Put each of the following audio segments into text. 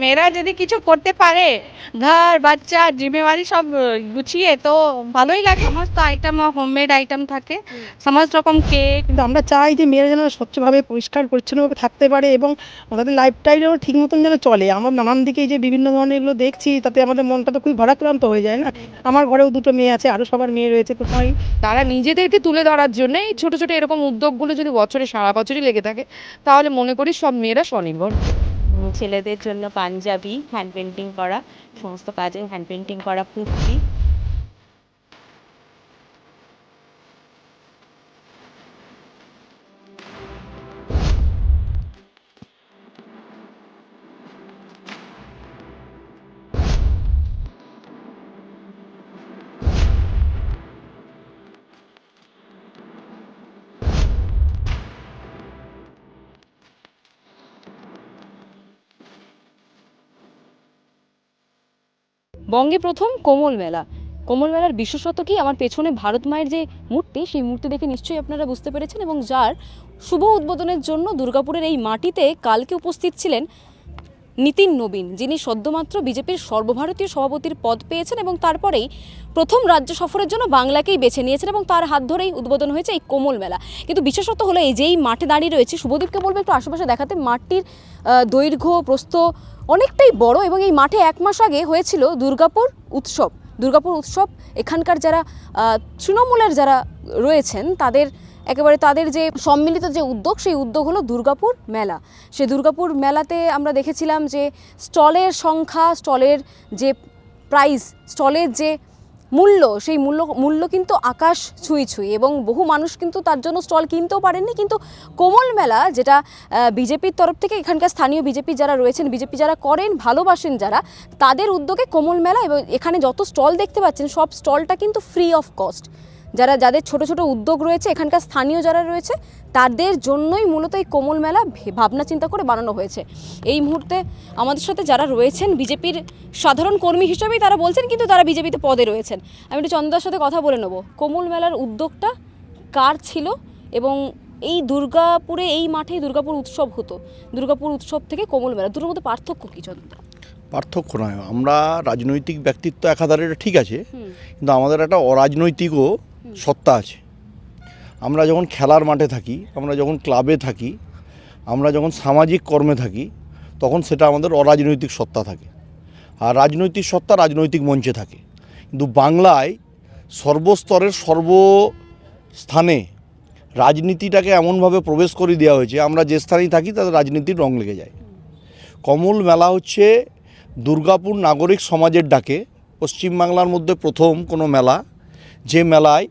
মেয়েরা যদি কিছু করতে পারে, ঘর বাচ্চা জিম্মেওয়ারি সব গুছিয়ে, তো ভালোই লাগে। সমস্ত আইটেম হোমমেড আইটেম থাকে, সমস্ত রকম কেক। কিন্তু আমরা চাই যে মেয়েরা যেন স্বচ্ছভাবে পরিষ্কার পরিচ্ছন্নভাবে থাকতে পারে এবং তাদের লাইফস্টাইলও ঠিক মতন যেন চলে। আমরা নানান দিকে যে বিভিন্ন ধরনের এগুলো দেখছি, তাতে আমাদের মনটা তো খুবই ভারাক্রান্ত হয়ে যায় না। আমার ঘরেও দুটো মেয়ে আছে, আরও সবার মেয়ে রয়েছে, কোথায় তারা নিজেদেরকে তুলে ধরার জন্য এই ছোট ছোট এরকম উদ্যোগগুলো যদি বছরে সারা বছরই লেগে থাকে, তাহলে মনে করি সব মেয়েরা স্বনির্ভর। ছেলেদের জন্য পাঞ্জাবি, হ্যান্ড পেন্টিং করা, সমস্ত কাজে হ্যান্ড পেন্টিং করা, কুর্তি। বঙ্গে প্রথম কোমল মেলা। কোমল মেলার বিশেষত্ব কি? আমার পেছনে ভারত মায়ের যে মূর্তি, সেই মূর্তি দেখে নিশ্চয়ই আপনারা বুঝতে পেরেছেন, এবং যার শুভ উদ্বোধনের জন্য দুর্গাপুরের এই মাটিতে কালকে উপস্থিত ছিলেন নীতিন নবীন, যিনি সদ্যমাত্র বিজেপির সর্বভারতীয় সভাপতির পদ পেয়েছেন এবং তারপরেই প্রথম রাজ্য সফরের জন্য বাংলাকেই বেছে নিয়েছেন, এবং তার হাত ধরেই উদ্বোধন হয়েছে এই কোমল মেলা। কিন্তু বিশেষত হলো এই যেই মাঠে দাঁড়িয়ে রয়েছে, শুভদীপকে বলবো একটু আশেপাশে দেখাতে। মাঠটির দৈর্ঘ্য প্রস্থ অনেকটাই বড়, এবং এই মাঠে 1 মাস আগে হয়েছিল দুর্গাপুর উৎসব। দুর্গাপুর উৎসব এখানকার যারা তৃণমূলের যারা রয়েছেন, তাদের যে সম্মিলিত যে উদ্যোগ, সেই উদ্যোগ হলো দুর্গাপুর মেলা। সেই দুর্গাপুর মেলাতে আমরা দেখেছিলাম যে স্টলের সংখ্যা, স্টলের যে প্রাইস, স্টলের যে মূল্য, সেই মূল্য কিন্তু আকাশ ছুঁই, এবং বহু মানুষ কিন্তু তার জন্য স্টল কিনতেও পারেননি। কিন্তু কোমল মেলা, যেটা বিজেপির তরফ থেকে, এখানকার স্থানীয় বিজেপি যারা রয়েছেন, বিজেপি যারা করেন, ভালোবাসেন যারা, তাদের উদ্যোগে কোমল মেলা, এবং এখানে যত স্টল দেখতে পাচ্ছেন সব স্টলটা কিন্তু ফ্রি অফ কস্ট। যাদের ছোট ছোট উদ্যোগ রয়েছে, এখানকার স্থানীয় যারা রয়েছে, তাদের জন্যই মূলত এই কোমল মেলা ভাবনা চিন্তা করে বানানো হয়েছে। এই মুহূর্তে আমাদের সাথে যারা রয়েছেন বিজেপির সাধারণ কর্মী হিসেবেই তারা বলছেন, কিন্তু তারা বিজেপিতে পদে রয়েছেন। আমি একটু চন্দ্রার সাথে কথা বলে নেব। কোমল মেলার উদ্যোগটা কার ছিল, এবং এই দুর্গাপুরে এই মাঠেই দুর্গাপুর উৎসব হতো, দুর্গাপুর উৎসব থেকে কোমল মেলা, দুটোর মধ্যে পার্থক্য কী চন্দ্র? পার্থক্য নয়, আমরা রাজনৈতিক ব্যক্তিত্ব একাধারে এটা ঠিক আছে, কিন্তু আমাদের একটা অরাজনৈতিকও সত্তা আছে। আমরা যখন খেলার মাঠে থাকি, আমরা যখন ক্লাবে থাকি, আমরা যখন সামাজিক কর্মে থাকি, তখন সেটা আমাদের অরাজনৈতিক সত্তা থাকে। আর রাজনৈতিক সত্তা রাজনৈতিক মঞ্চে থাকে। কিন্তু বাংলায় সর্বস্তরের সর্বস্থানে রাজনীতিটাকে এমনভাবে প্রবেশ করে দেওয়া হয়েছে, আমরা যে স্থানেই থাকি তাদের রাজনীতির রং লেগে যায়। কমল মেলা হচ্ছে দুর্গাপুর নাগরিক সমাজের ডাকে পশ্চিমবাংলার মধ্যে প্রথম কোনো মেলা, যে মেলায়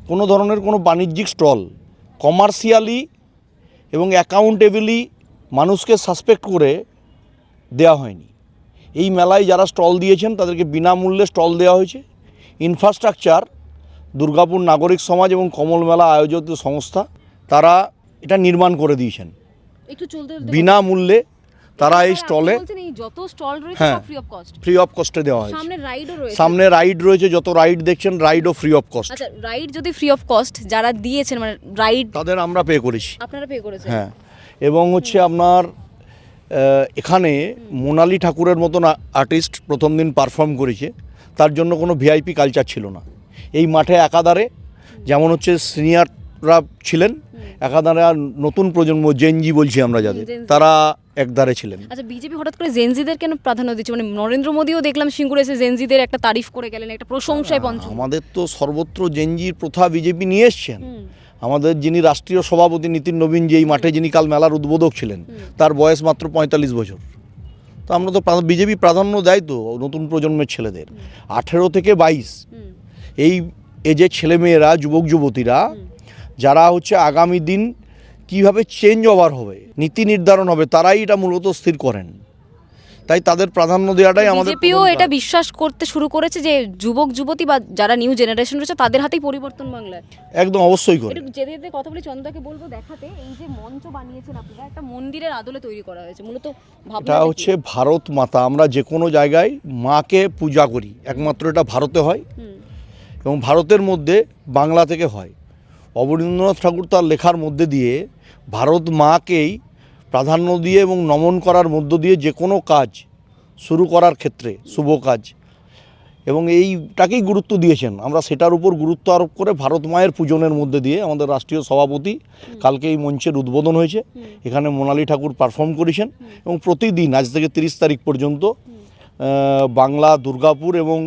কোনো ধরনের কোনো বাণিজ্যিক স্টল কমার্শিয়ালি এবং অ্যাকাউন্টেবলি মানুষকে সাসপেক্ট করে দেওয়া হয়নি। এই মেলায় যারা স্টল দিয়েছেন তাদেরকে বিনামূল্যে স্টল দেওয়া হয়েছে। ইনফ্রাস্ট্রাকচার দুর্গাপুর নাগরিক সমাজ এবং কমল মেলা আয়োজিত সংস্থা তারা এটা নির্মাণ করে দিয়েছেন বিনামূল্যে। তারা এই স্টলে যত স্টল রয়েছে হ্যাঁ free of cost, free of কস্টে দেওয়া হয়েছে। সামনে রাইডও রয়েছে, সামনে রাইড রয়েছে, যত রাইড দেখছেন রাইডও ফ্রি অফ কস্ট। আচ্ছা, রাইড যদি ফ্রি অফ কস্ট, যারা দিয়েছেন মানে রাইড, তাদের আমরা পে করেছি। আপনারা পে করেছেন? হ্যাঁ, এবং হচ্ছে আপনার এখানে মোনালি ঠাকুরের মতন আর্টিস্ট প্রথম দিন পারফর্ম করেছে, তার জন্য কোনো ভিআইপি কালচার ছিল না। এই মাঠে একাধারে যেমন হচ্ছে সিনিয়ররা ছিলেন, একাধারে আর নতুন প্রজন্ম জেনজি বলছি আমরা যাদের, তারা একধারে ছিলেন। আচ্ছা, বিজেপি হঠাৎ করে জেনজিদের কেন প্রাধান্য দিচ্ছে? মানে নরেন্দ্র মোদীও দেখলাম সিঙ্গুরে এসে জেনজিদের একটা তারিফ করে গেলেন, একটা প্রশংসায় পঞ্চম। আমাদের তো সর্বত্র জেনজির প্রথা বিজেপি নিয়ে এসছেন। আমাদের যিনি রাষ্ট্রীয় সভাপতি নীতিন নবীন, যে এই মাঠে যিনি কাল মেলার উদ্বোধক ছিলেন, তার বয়স মাত্র 45 বছর। তো আমরা তো বিজেপি প্রাধান্য দেয় তো নতুন প্রজন্মের ছেলেদের, 18 থেকে 22 এই এজের ছেলেমেয়েরা, যুবক যুবতীরা, যারা হচ্ছে আগামী দিন কিভাবে চেঞ্জ ওভার হবে, নীতি নির্ধারণ হবে, তারাই এটা মূলত স্থির করেন। তাই তাদের প্রাধান্য দেওয়াটাই আমাদের। বিজেপিও এটা বিশ্বাস করতে শুরু করেছে যে যুবক যুবতী বা যারা নিউ জেনারেশন রয়েছে তাদের হাতেই পরিবর্তন বাংলায়। একদম অবশ্যই করে। একটু যেতে যেতে কথা বলি, চন্দ্রাকে বলবো দেখাতে। এই যে মঞ্চ বানিয়েছেন আপনারা, একটা মন্দিরের আদলে তৈরি করা হয়েছে, মূলত এটা হচ্ছে ভারত মাতা। আমরা যে কোনো জায়গায় মাকে পূজা করি, একমাত্র এটা ভারতে হয় এবং ভারতের মধ্যে বাংলা থেকে হয়। অবনীন্দ্রনাথ ঠাকুর তার লেখার মধ্যে দিয়ে ভারত মাকেই প্রাধান্য দিয়ে এবং নমন করার মধ্য দিয়ে যে কোনো কাজ শুরু করার ক্ষেত্রে শুভ কাজ, এবং এইটাকেই গুরুত্ব দিয়েছেন। আমরা সেটার উপর গুরুত্ব আরোপ করে ভারত মায়ের পূজনের মধ্যে দিয়ে আমাদের রাষ্ট্রীয় সভাপতি কালকে এই মঞ্চের উদ্বোধন হয়েছে। এখানে মোনালি ঠাকুর পারফর্ম করেছেন এবং প্রতিদিন আজ থেকে 30 তারিখ পর্যন্ত বাংলা, দুর্গাপুর এবং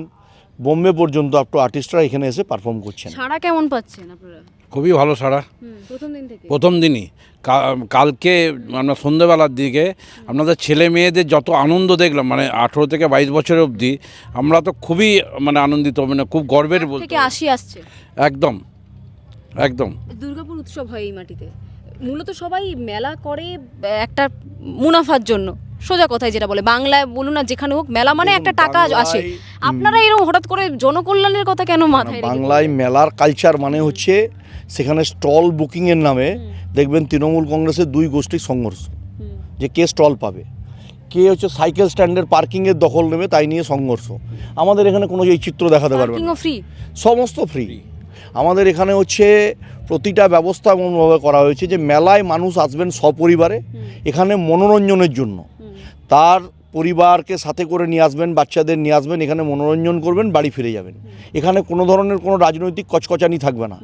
বোম্বে পর্যন্ত আপ টু আর্টিস্টরা এখানে এসে পারফর্ম করছেন। সাড়া কেমন পাচ্ছেন আপনারা? খুবই ভালো সারা। প্রথম দিন থেকে? প্রথম দিনই কালকে আমরা সন্ধ্যেবেলার দিকে আপনাদের ছেলে মেয়েদের যত আনন্দ দেখলাম, মানে 18 থেকে 22 বছরের অবধি আমরা তো খুবই মানে আনন্দিত, মানে খুব গর্বের বলতে। থেকে আসছে একদম একদম। দুর্গাপুর উৎসব হয় এই মাটিতে, মূলত সবাই মেলা করে একটা মুনাফার জন্য, সোজা কথায় যেটা বলে, বাংলায় বলুন না যেখানে হোক, মেলা মানে একটা টাকা আসে। আপনারা এরকম হঠাৎ করে জনকল্যাণের কথা কেন মাথায় রেখে? বাংলায় মেলার কালচার মানে হচ্ছে সেখানে স্টল বুকিংয়ের নামে দেখবেন তৃণমূল কংগ্রেসের দুই গোষ্ঠীর সংঘর্ষ, যে কে স্টল পাবে, কে হচ্ছে সাইকেল স্ট্যান্ডের পার্কিংয়ের দখল নেবে, তাই নিয়ে সংঘর্ষ। আমাদের এখানে কোনো এই চিত্র দেখাতে পারবে না, ফ্রি, সমস্ত ফ্রি। আমাদের এখানে হচ্ছে প্রতিটা ব্যবস্থা এমনভাবে করা হয়েছে যে মেলায় মানুষ আসবেন সপরিবারে, এখানে মনোরঞ্জনের জন্য। তার পরিবারকে সাথে করে নিয়ে আসবেন, বাচ্চাদের নিয়ে আসবেন, এখানে মনোরঞ্জন করবেন, বাড়ি ফিরে যাবেন। এখানে কোনো ধরনের কোনো রাজনৈতিক কচকচানি থাকবে না।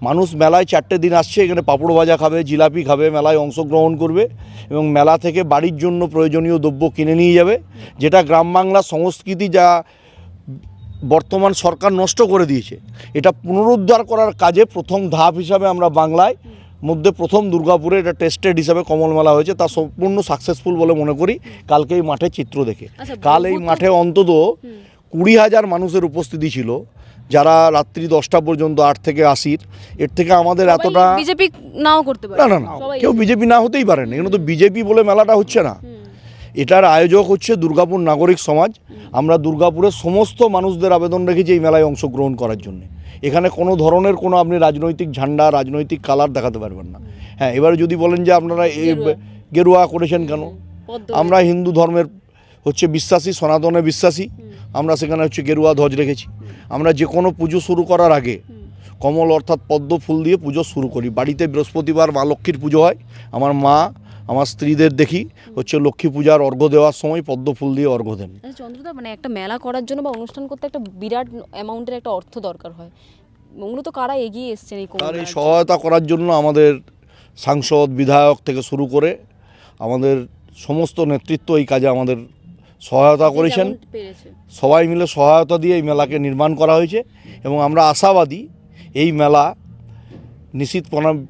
মানুষ মেলায় 4টে দিন আসছে, এখানে পাঁপড় ভাজা খাবে, জিলাপি খাবে, মেলায় অংশগ্রহণ করবে এবং মেলা থেকে বাড়ির জন্য প্রয়োজনীয় দ্রব্য কিনে নিয়ে যাবে। যেটা গ্রাম বাংলার সংস্কৃতি যা বর্তমান সরকার নষ্ট করে দিয়েছে, এটা পুনরুদ্ধার করার কাজে প্রথম ধাপ হিসাবে আমরা বাংলায় মধ্যে প্রথম দুর্গাপুরে এটা টেস্টেড হিসাবে কমল মেলা হয়েছে, তা সম্পূর্ণ সাকসেসফুল বলে মনে করি কালকে এই মাঠে চিত্র দেখে। কাল এই মাঠে অন্তত 20,000 মানুষের উপস্থিতি ছিল, যারা রাত্রি 10টা পর্যন্ত 8 থেকে 80। এর থেকে আমাদের এতটা বিজেপি নাও করতে পারে, না, কেউ বিজেপি না হতেই পারে না। এখানে তো বিজেপি বলে মেলাটা হচ্ছে না, এটার আয়োজক হচ্ছে দুর্গাপুর নাগরিক সমাজ। আমরা দুর্গাপুরের সমস্ত মানুষদের আবেদন রেখেছি এই মেলায় অংশগ্রহণ করার জন্য। এখানে কোনো ধরনের কোনো আপনি রাজনৈতিক ঝান্ডা, রাজনৈতিক কালার দেখাতে পারবেন না। হ্যাঁ, এবারে যদি বলেন যে আপনারা এই গেরুয়া করেছেন কেন, আমরা হিন্দু ধর্মের হচ্ছে বিশ্বাসী, সনাতনে বিশ্বাসী, আমরা সেখানে হচ্ছে গেরুয়া ধ্বজ রেখেছি। আমরা যে কোনো পুজো শুরু করার আগে কমল অর্থাৎ পদ্ম ফুল দিয়ে পুজো শুরু করি। বাড়িতে বৃহস্পতিবার মা লক্ষ্মীর পুজো হয়, আমার মা আমার স্ত্রীদের দেখি হচ্ছে লক্ষ্মী পূজার অর্ঘ্য দেওয়ার সময় পদ্ম ফুল দিয়ে অর্ঘ্য দেন। চন্দ্রদা, মানে একটা মেলা করার জন্য বা অনুষ্ঠান করতে একটা বিরাট অ্যামাউন্টের একটা অর্থ দরকার হয়, মূলত কারা এগিয়ে এসছেন এই আর এই সহায়তা করার জন্য আমাদের সাংসদ, বিধায়ক থেকে শুরু করে আমাদের সমস্ত নেতৃত্ব এই কাজে আমাদের সহায়তা করেছেন। সবাই মিলে সহায়তা দিয়ে এই মেলাকে নির্মাণ করা হয়েছে এবং আমরা আশাবাদী এই মেলা নিশ্চিত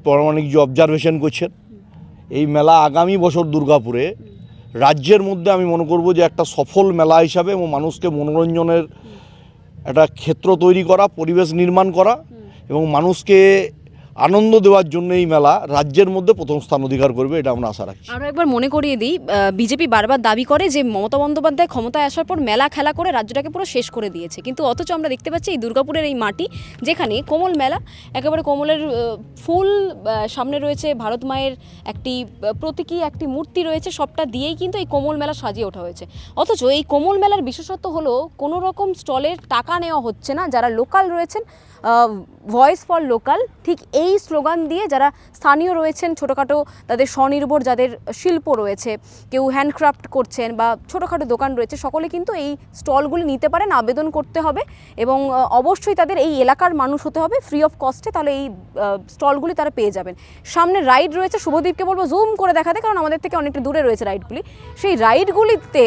প্রামাণিক যে অবজারভেশন করছেন, এই মেলা আগামী বছর দুর্গাপুরে রাজ্যের মধ্যে আমি মনে করব যে একটা সফল মেলা হিসাবে এবং মানুষকে মনোরঞ্জনের একটা ক্ষেত্র তৈরি করা, পরিবেশ নির্মাণ করা এবং মানুষকে আনন্দ দেওয়ার জন্য এই মেলা রাজ্যের মধ্যে প্রথম স্থান অধিকার করবে, এটা আমরা আশা রাখছি। আরও একবার মনে করিয়ে দিই, বিজেপি বারবার দাবি করে যে মমতা বন্দ্যোপাধ্যায় ক্ষমতায় আসার পর মেলা খেলা করে রাজ্যটাকে পুরো শেষ করে দিয়েছে, কিন্তু অথচ আমরা দেখতে পাচ্ছি এই দুর্গাপুরের এই মাটি, যেখানে কোমল মেলা, একেবারে কোমলের ফুল সামনে রয়েছে, ভারত মায়ের একটি প্রতীকী একটি মূর্তি রয়েছে, সবটা দিয়েই কিন্তু এই কোমল মেলা সাজিয়ে ওঠা হয়েছে। অথচ এই কোমল মেলার বিশেষত্ব হলো কোনো রকম স্টলের টাকা নেওয়া হচ্ছে না। যারা লোকাল রয়েছেন, ভয়েস ফর লোকাল, ঠিক এই স্লোগান দিয়ে যারা স্থানীয় রয়েছেন, ছোটোখাটো তাদের স্বনির্ভর যাদের শিল্প রয়েছে, কেউ হ্যান্ডক্রাফট করছেন বা ছোটোখাটো দোকান রয়েছে, সকলে কিন্তু এই স্টলগুলি নিতে পারেন। আবেদন করতে হবে এবং অবশ্যই তাদের এই এলাকার মানুষ হতে হবে, ফ্রি অফ কস্টে, তাহলে এই স্টলগুলি তারা পেয়ে যাবেন। সামনে রাইড রয়েছে, শুভদীপকে বলবো জুম করে দেখাতে, কারণ আমাদের থেকে অনেকটা দূরে রয়েছে রাইডগুলি। সেই রাইডগুলিতে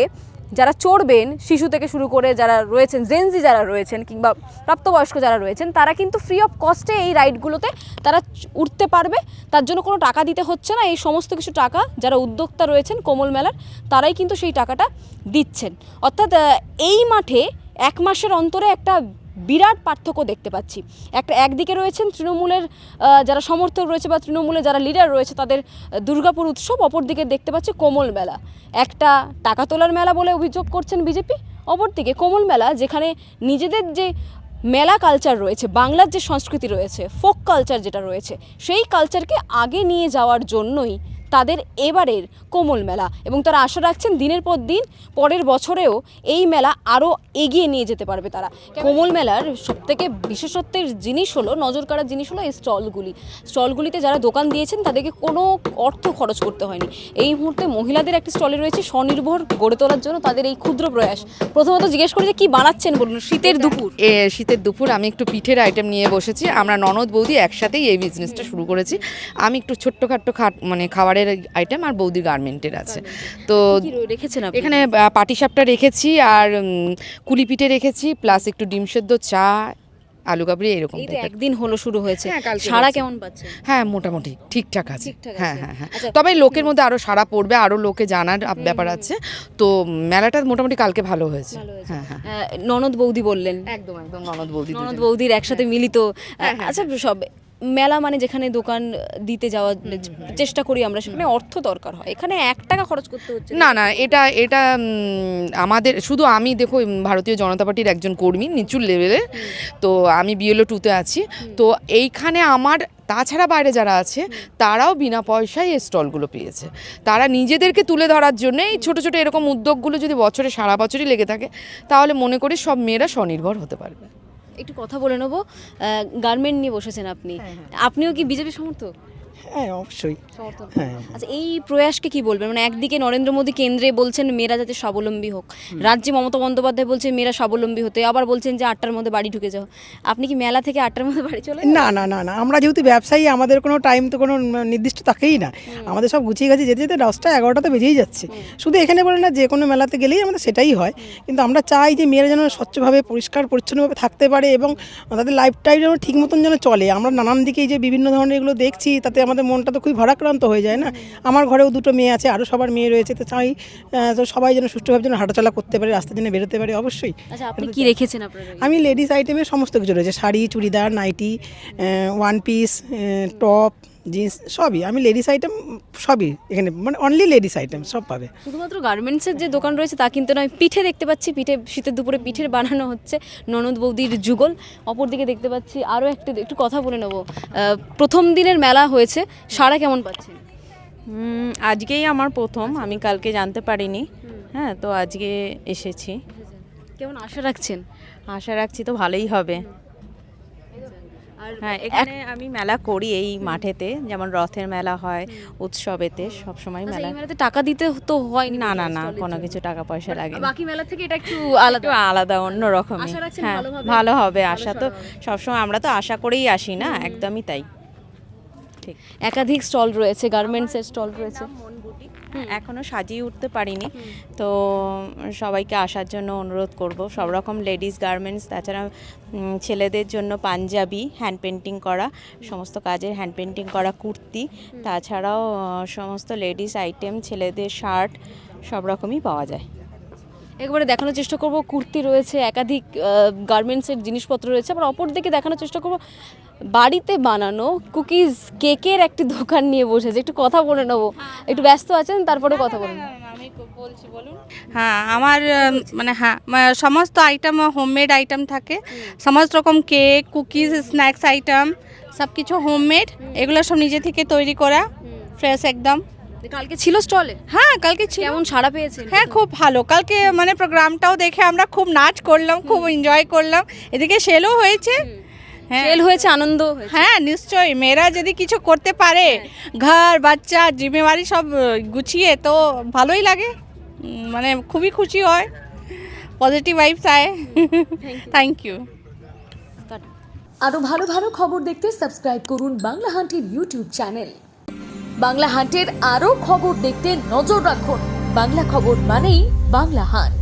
যারা চড়বেন, শিশু থেকে শুরু করে যারা রয়েছেন, জেনজি যারা রয়েছেন কিংবা প্রাপ্তবয়স্ক যারা রয়েছেন, তারা কিন্তু ফ্রি অফ কস্টে এই রাইডগুলোতে তারা উঠতে পারবে। তার জন্য কোনো টাকা দিতে হচ্ছে না। এই সমস্ত কিছু টাকা যারা উদ্যোক্তা রয়েছেন কোমল মেলার, তারাই কিন্তু সেই টাকাটা দিচ্ছেন। অর্থাৎ এই মাঠে 1 মাসের অন্তরে একটা বিরাট পার্থক্য দেখতে পাচ্ছি। একদিকে রয়েছেন তৃণমূলের যারা সমর্থক রয়েছে বা তৃণমূলের যারা লিডার রয়েছে, তাদের দুর্গাপুর উৎসব, অপরদিকে দেখতে পাচ্ছি কোমল মেলা, একটা টাকা তোলার মেলা বলে অভিযোগ করছেন বিজেপি। অপরদিকে কোমল মেলা, যেখানে নিজেদের যে মেলা কালচার রয়েছে, বাংলার যে সংস্কৃতি রয়েছে, ফোক কালচার যেটা রয়েছে, সেই কালচারকে আগে নিয়ে যাওয়ার জন্যই তাদের এবারের কোমল মেলা এবং তারা আশা রাখছেন দিনের পর দিন পরের বছরেও এই মেলা আরও এগিয়ে নিয়ে যেতে পারবে তারা। কোমল মেলার সবথেকে বিশেষত্বের জিনিস হলো, নজর কাড়ার জিনিস হলো এই স্টলগুলিতে যারা দোকান দিয়েছেন তাদেরকে কোনো অর্থ খরচ করতে হয়নি। এই মুহূর্তে মহিলাদের একটি স্টলে রয়েছে স্বনির্ভর গড়ে তোলার জন্য তাদের এই ক্ষুদ্র প্রয়াস। প্রথমত জিজ্ঞেস করি যে কী বানাচ্ছেন বলুন। শীতের দুপুর আমি একটু পিঠের আইটেম নিয়ে বসেছি। আমরা ননদ বৌদি একসাথেই এই বিজনেসটা শুরু করেছি। আমি একটু ছোট্টখাট্টো মানে খাবারের আইটেম, আর বৌদির গার্মেন্টের আছে। তো রেখেছেন এখানে পাটিসাপটা রেখেছি, আর কুলি পিঠে রেখেছি, প্লাস একটু ডিম সেদ্ধ, চা, আলু কাবড়ি, এরকম এই তো type-এর। একদিন হলো শুরু হয়েছে, হ্যাঁ, কালকে সারা হয়েছে। কেমন পাচ্ছেন? হ্যাঁ, মোটামুটি ঠিকঠাক আছে। ঠিকঠাক হ্যাঁ আছে। হ্যাঁ হ্যাঁ আচ্ছা, তবে লোকের মধ্যে আরো সাড়া পড়বে, আরো লোকে জানার ব্যাপার আছে। তো মেলাটা মোটামুটি কালকে ভালো হয়েছে। হ্যাঁ হ্যাঁ ননদ বৌদি বললেন, একদম একদম ননদ বৌদি ননদ দুজনে। বৌদির একসাথে মিলিত। আচ্ছা, সব মেলা মানে যেখানে দোকান দিতে যাওয়ার চেষ্টা করি আমরা, সেখানে অর্থ দরকার হয়, এখানে 1 টাকা খরচ করতে হচ্ছে না না, এটা আমাদের শুধু, আমি দেখো ভারতীয় জনতা পার্টির একজন কর্মী নিচুর লেভেলে, তো আমি BLO 2-তে আছি। তো এইখানে আমার তাছাড়া বাইরে যারা আছে তারাও বিনা পয়সায় এই স্টলগুলো পেয়েছে। তারা নিজেদেরকে তুলে ধরার জন্য এই ছোটো ছোটো এরকম উদ্যোগগুলো যদি বছরে সারা বছরই লেগে থাকে, তাহলে মনে করি সব মেয়েরা স্বনির্ভর হতে পারবে। একটু কথা বলে নেবো। গার্মেন্ট নিয়ে বসেছেন আপনি, আপনিও কি বিজেপি সমর্থক? হ্যাঁ, অবশ্যই। সমর্থন। হ্যাঁ। আচ্ছা, এই প্রয়াসকে কি বলবেন? মানে একদিকে নরেন্দ্র মোদী কেন্দ্রে বলছেন মেয়েরা যাতে স্বাবলম্বী হোক, রাজ্যে মমতা বন্দ্যোপাধ্যায় বলছে মেয়েরা স্বাবলম্বী হতে, আবার বলছেন যে 8টার মধ্যে বাড়ি ঢুকে যাও। আপনি কি মেলা থেকে 8টার মধ্যে বাড়ি চলে যান? না না না না, আমরা যেহেতু ব্যবসায়ী, আমাদের কোনো টাইম তো কোনো নির্দিষ্ট থাকেই না। আমাদের সব গুছিয়ে গেছে যেতে যেতে 10টা 11টা বেজেই যাচ্ছে। শুধু এখানে বলে না, যে কোনো মেলাতে গেলেই আমাদের সেটাই হয়। কিন্তু আমরা চাই যে মেয়েরা যেন স্বচ্ছভাবে পরিষ্কার পরিচ্ছন্নভাবে থাকতে পারে এবং তাদের লাইফটাই যেন ঠিক মতন যেন চলে। আমরা নানান দিকে এই যে বিভিন্ন ধরনের এগুলো দেখছি, তাতে আমাদের মনটা তো খুবই ভারাক্রান্ত হয়ে যায় না। আমার ঘরেও 2টো মেয়ে আছে, আরও সবার মেয়ে রয়েছে। তো চাই তো সবাই যেন সুষ্ঠুভাবে যেন হাঁটাচলা করতে পারে, রাস্তার জন্য বেরোতে পারে। অবশ্যই আচ্ছা, আপনি কি রেখেছেন আপনার? আমি লেডিস আইটেমের সমস্ত কিছু রয়েছে, sari, churidar, nightie, 1 piece, top, jeans, সবই। আমি লেডিস আইটেম সবই এখানে, মানে অনলি লেডিস আইটেম সব পাবে। শুধুমাত্র গার্মেন্টসের যে দোকান রয়েছে তা কিন্তু নয়, পিঠে দেখতে পাচ্ছি, পিঠে শীতের দুপুরে পিঠের বানানো হচ্ছে, ননদ বৌদির যুগল। অপরদিকে দেখতে পাচ্ছি আরও একটু কথা বলে নেবো। প্রথম দিনের মেলা হয়েছে, সারা কেমন পাচ্ছেন? আজকেই আমার প্রথম, আমি কালকে জানতে পারিনি। হ্যাঁ, তো আজকে এসেছি। কেমন আশা রাখছেন? আশা রাখছি তো ভালোই হবে। আর হ্যাঁ, এখানে আমি মেলা করি এই মাঠেতে, যেমন রথের মেলা হয়, উৎসবেতে সবসময় আচ্ছা, মেলা। এই মেলাতে টাকা দিতে তো হয় না না না, কোনো কিছু টাকা পয়সা লাগে না, বাকি মেলা থেকে এটা একটু একটু আলাদা। আলাদা অন্য রকমই। আশা রাখছেন হ্যাঁ, ভালো হবে? ভালো হবে আশা তো সবসময়, আমরা তো আশা করেই আসি না, একদমই তাই। ঠিক। একাধিক স্টল রয়েছে, গার্মেন্টসের স্টল রয়েছে। এখনো সাজিয়ে উঠতে পারিনি, তো সবাইকে আসার জন্য অনুরোধ করব। সব রকম লেডিস গার্মেন্টস, তাছাড়া ছেলেদের জন্য পাঞ্জাবি, হ্যান্ড পেন্টিং করা, সমস্ত কাজের হ্যান্ড পেন্টিং করা কুর্তি, তাছাড়াও সমস্ত লেডিস আইটেম, ছেলেদের শার্ট, সব রকমই পাওয়া যায়। একবারে দেখানোর চেষ্টা করব, কুর্তি রয়েছে, একাধিক গার্মেন্টসের জিনিসপত্র রয়েছে। আবার অপর দিকে দেখানোর চেষ্টা করব বাড়িতে বানানো কুকিজ, কেকের একটি দোকান নিয়ে বসেছে। একটু কথা বলে নেবো, একটু ব্যস্ত আছেন, তারপরে কথা বলুন। আমি বলছি, বলুন। হ্যাঁ, আমার সমস্ত আইটেম হোমমেড আইটেম থাকে, সমস্ত রকম কেক, কুকিজ, স্ন্যাক্স আইটেম সব কিছু হোমমেড। এগুলো সব নিজে থেকে তৈরি করা, ফ্রেশ একদম। কালকে ছিল স্টলে? হ্যাঁ, কালকে ছিল। কেমন সাড়া পেয়েছেন? হ্যাঁ, খুব ভালো। কালকে মানে প্রোগ্রামটাও দেখে আমরা খুব নাচ করলাম, খুব এনজয় করলাম। এদিকে সেলও হয়েছে। হ্যাঁ, সেল হয়েছে, আনন্দ হয়েছে। হ্যাঁ, নিশ্চয়ই। মেয়েরা যদি কিছু করতে পারে, ঘর বাচ্চা জিম্মেওয়ারি সব গুছিয়ে, তো ভালোই লাগে। মানে খুবই খুশি হয়, পজিটিভ ভাইবস আয়। Thank you. আরও ভালো ভালো খবর দেখতে সাবস্ক্রাইব করুন বাংলা হান্টের ইউটিউব চ্যানেল। বাংলা হান্টের আরও খবর দেখতে নজর রাখুন। বাংলা খবর মানেই বাংলা হান্ট।